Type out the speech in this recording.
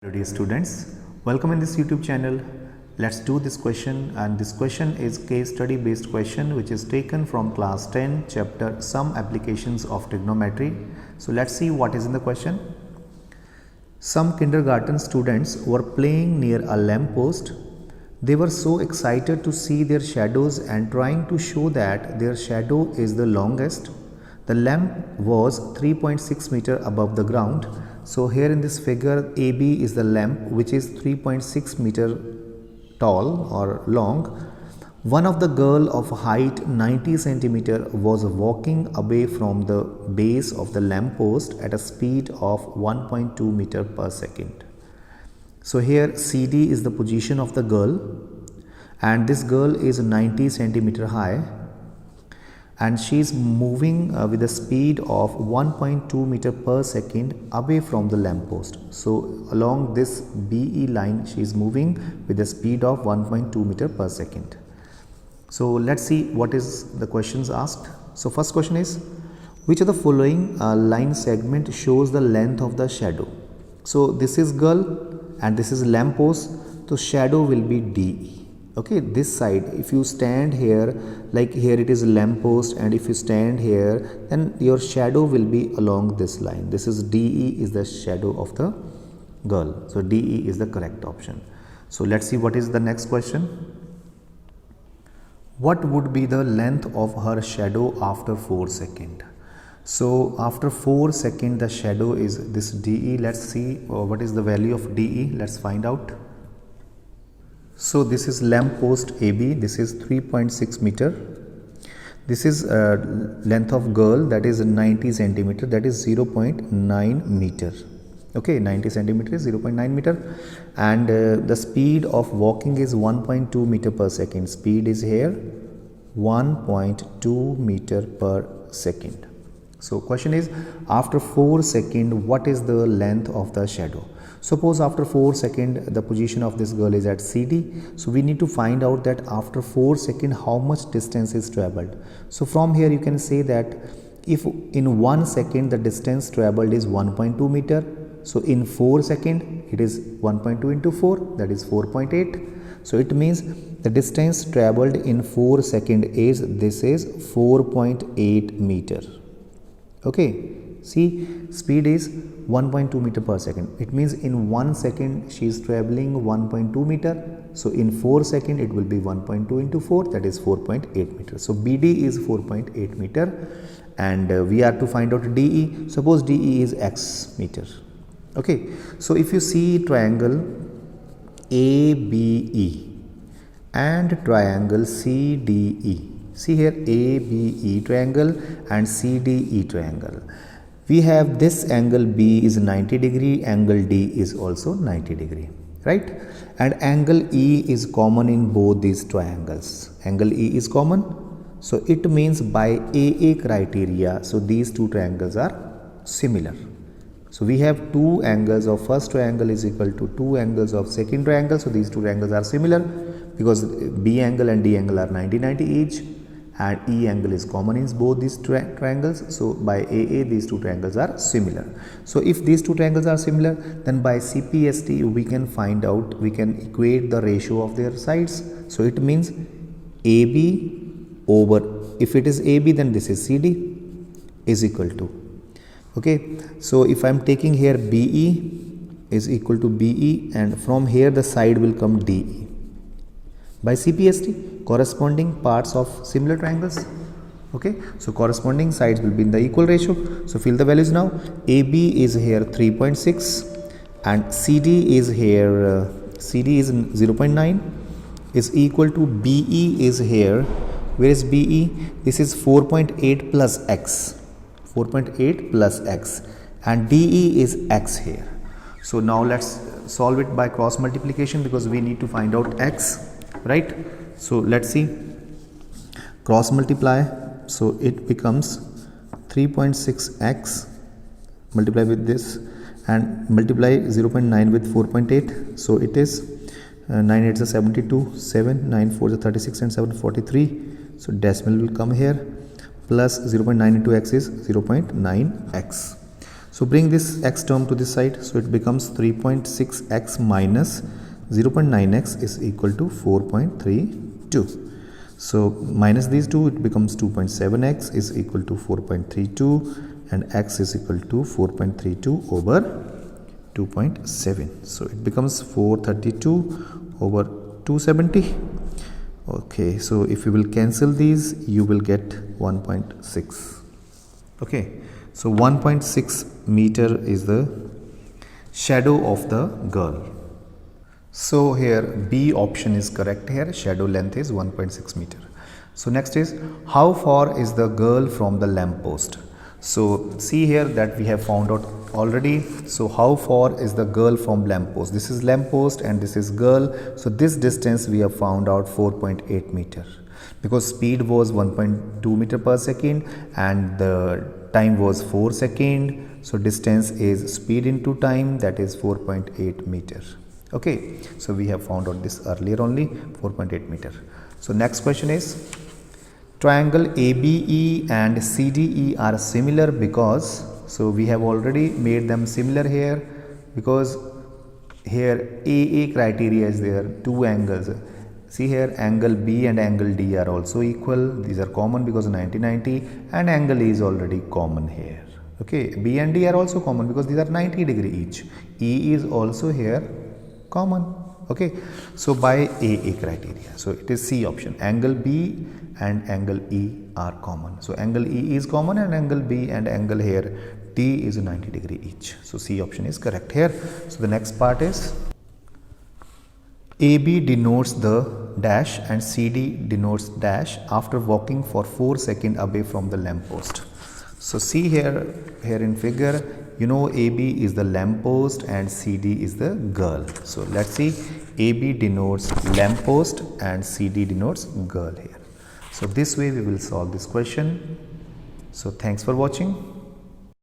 Hello dear students, welcome in this YouTube channel. Let's do this question, and this question is case study based question which is taken from class 10 chapter Some Applications of Trigonometry. So let's see what is in the question. Some kindergarten students were playing near a lamp post. They were so excited to see their shadows and trying to show that their shadow is the longest. The lamp was 3.6 meter above the ground. So here in this figure, AB is the lamp which is 3.6 meter tall or long. One of the girl of height 90 centimeter was walking away from the base of the lamp post at a speed of 1.2 meter per second. So here CD is the position of the girl, and this girl is 90 centimeter high, and she is moving with a speed of 1.2 meter per second away from the lamp post. So along this BE line she is moving with a speed of 1.2 meter per second. So let's see what is the questions asked. So first question is, which of the following line segment shows the length of the shadow? So this is girl and this is lamp post, so shadow will be DE. Okay, this side, if you stand here, like here it is lamp post, and if you stand here, then your shadow will be along this line. This is DE is the shadow of the girl. So DE is the correct option. So let's see what is the next question. What would be the length of her shadow after 4 seconds? So after 4 seconds the shadow is this DE. Let's see what is the value of DE. Let's find out. So this is lamp post AB, this is 3.6 meter. This is length of girl, that is 90 centimeter, that is 0.9 meter. Okay, 90 centimeter is 0.9 meter, and the speed of walking is 1.2 meter per second. Speed is here 1.2 meter per second. So question is, after 4 seconds, what is the length of the shadow? Suppose after 4 seconds the position of this girl is at CD. So we need to find out that after 4 seconds how much distance is traveled. So from here you can say that if in 1 second the distance traveled is 1.2 meter. So in 4 seconds it is 1.2 into 4, that is 4.8. So it means the distance traveled in 4 seconds is 4.8 meter. Okay, see, speed is 1.2 meter per second. It means in 1 second she is traveling 1.2 meter. So in 4 seconds it will be 1.2 into 4, that is 4.8 meter. So BD is 4.8 meter, and we are to find out DE. Suppose DE is X meter. Okay, so if you see triangle ABE and triangle CDE. See here ABE triangle and CDE triangle. We have this angle B is 90 degree, angle D is also 90 degree, right? And angle E is common in both these triangles. Angle E is common. So it means by AA criteria, so these two triangles are similar. So we have two angles of first triangle is equal to two angles of second triangle. So these two triangles are similar because B angle and D angle are 90-90 each, and E angle is common in both these triangles. So by AA these two triangles are similar. So if these two triangles are similar, then by CPST we can find out, we can equate the ratio of their sides. So it means AB over, if it is AB then this is CD is equal to, okay, so if I am taking here BE is equal to BE, and from here the side will come DE. By CPST, corresponding parts of similar triangles. Okay, so corresponding sides will be in the equal ratio. So fill the values now. AB is here 3.6 and CD is here CD is 0.9 is equal to BE is here. Where is BE? This is 4.8 plus X. 4.8 plus X, and DE is X here. So now let's solve it by cross multiplication because we need to find out X, right? So let's see, cross multiply, so it becomes 3.6x multiply with this and multiply 0.9 with 4.8. So it is 9 8 is 72, 7 9 4 is 36 and 7 43. So decimal will come here, plus 0.9 into x is 0.9x. So bring this x term to this side. So it becomes 3.6x minus 0.9x is equal to 4.32. So minus these two, it becomes 2.7x is equal to 4.32 and x is equal to 4.32 over 2.7. So it becomes 432 over 270. Okay, so if you will cancel these, you will get 1.6. Okay, so 1.6 meter is the shadow of the girl. So here B option is correct here. Shadow length is 1.6 meter. So next is, how far is the girl from the lamp post? So see here that we have found out already. So how far is the girl from lamp post? This is lamp post and this is girl. So this distance we have found out 4.8 meter, because speed was 1.2 meter per second and the time was 4 seconds. So distance is speed into time, that is 4.8 meter. Okay, so we have found out this earlier only, 4.8 meter. So next question is, triangle ABE and CDE are similar because, so we have already made them similar here, because here AA criteria is there, two angles. See here, angle B and angle D are also equal. These are common because of 90-90, and angle E is already common here. Okay, B and D are also common because these are 90 degree each. E is also here common. Okay, so by AA criteria, so it is C option. Angle B and angle E are common. So angle E is common and angle B and angle here D is 90 degree each. So C option is correct here. So the next part is, AB denotes the dash and CD denotes dash after walking for 4 seconds away from the lamp post. So see here in figure, you know AB is the lamp post and CD is the girl. So let's see, AB denotes lamp post and CD denotes girl here. So this way we will solve this question. So thanks for watching.